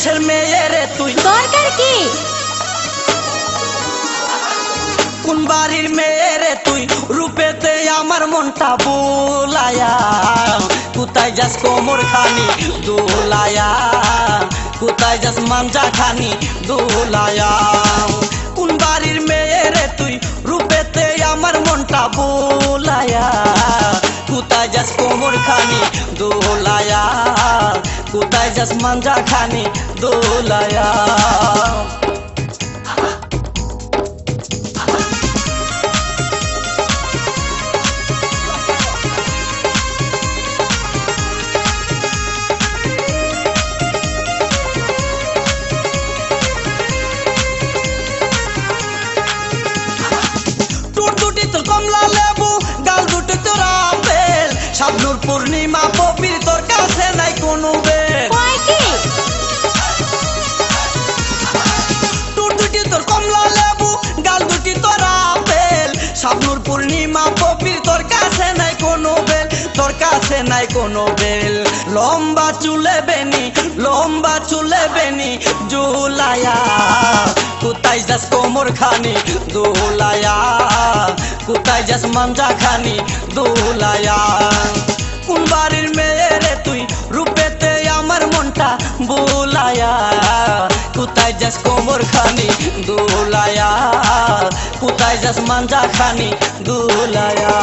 বংশের মেয়ে রে তুই দরকার কি কোন বাড়ির মেয়ে রে তুই রূপেতে আমার মনটা বুলায়া কোথায় যাস কোমর খানি দোলায়া কোথায় যাস মাঞ্জা খানি দোলায়া কোন বাড়ির মেয়ে রে তুই রূপেতে আমার মনটা বুলায়া কোথায় যাস কোমর খানি দোলায়া কোথায় যাস মাঞ্জা খানি দোলায়া কমলা লেবু গাল দুটি তোর আপেল শাবনূর পূর্ণিমা পবির তোর কাছে নাই কোনো বেল টুট দুটি তোর কমলা লেবু গাল দুটি তোর আপেল শাবনূর পূর্ণিমা পবির তোর কাছে নাই কোনো বেল তোর কাছে নাই কোনো বেল লম্বা চুলে বেনি জুলায়া কোথায় যাস কোমর খানি দোলায়া কোথায় যাস মাঞ্জা খানি দোলায়া কোন বাড়ির মেয়ে রে তুই রূপেতে আমার মনটা বোলায়া কোথায় যাস কোমর খানি দোলায়া কোথায় যাস মাঞ্জা খানি দোলায়া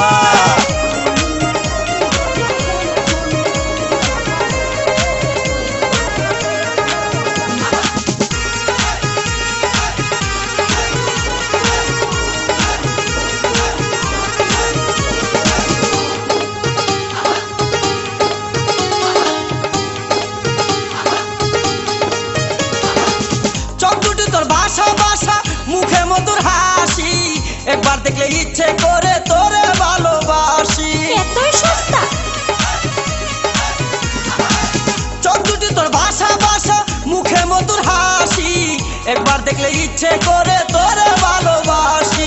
মুখে মধুর হাসি একবার দেখলে ইচ্ছে করে তোরে ভালোবাসি এতই সস্তা চোখ দুটি তোর ভাষা মুখে মধুর হাসি একবার দেখলে ইচ্ছে করে তোরে ভালোবাসি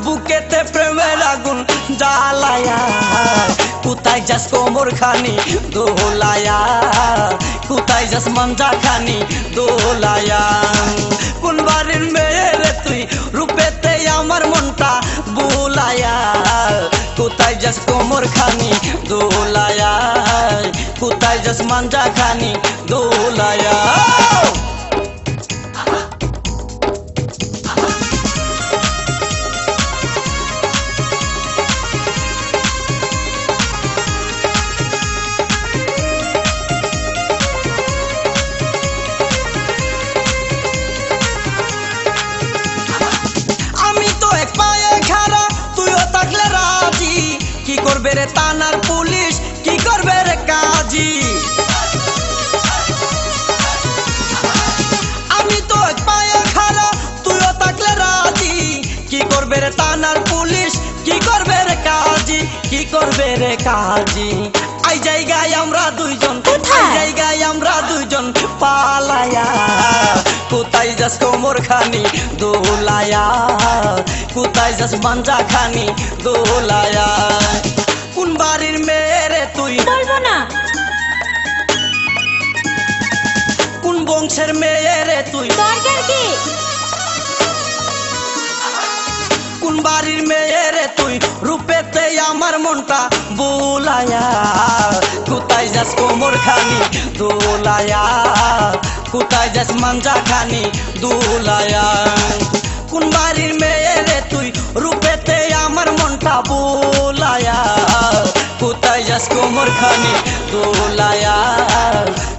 বুকেতে প্রেমের আগুন জ্বালায়া কোথায় যাস কোমর খানি দোলায়া কোথায় যাস মাঞ্জা খানি দোলায়া কোন বাড়ির মেয়ে রে তুই রূপেতে আমার মনটা বুলায়া কোথায় যাস কোমর খানি দোলায়া কোথায় যাস মাঞ্জা খানি দোলায়া কি করবে রে থানার পুলিশ কি করবে রে কাজী আমি তো এক পায়ে খাড়া তুইও থাকলে রাজি কি করবে রে থানার পুলিশ কি করবে রে কাজী এই জায়গায় আমরা দুইজন পালায়া কোথায় যাস কোমর খানি দোলায়া কোথায় যাস মাঞ্জা খানি দোলায়া কোন বাড়ির মেয়ে রে তুই বলবো না কোন বংশের মেয়ে রে তুই দরকার কি কোন বাড়ির মেয়ে রে তুই রূপেতে আমার মনটা বোলায়া কোথায় যাস কোমর খানি দোলায়া কোথায় যাস মাঞ্জা খানি দোলায়া কোন বাড়ির মেয়ে রে তুই রূপেতে আমার মনটা বোলায়া কোথায় যাস কোমর খানি দোলায়া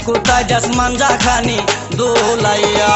কোথায় যাস মাঞ্জা খানি দোলায়া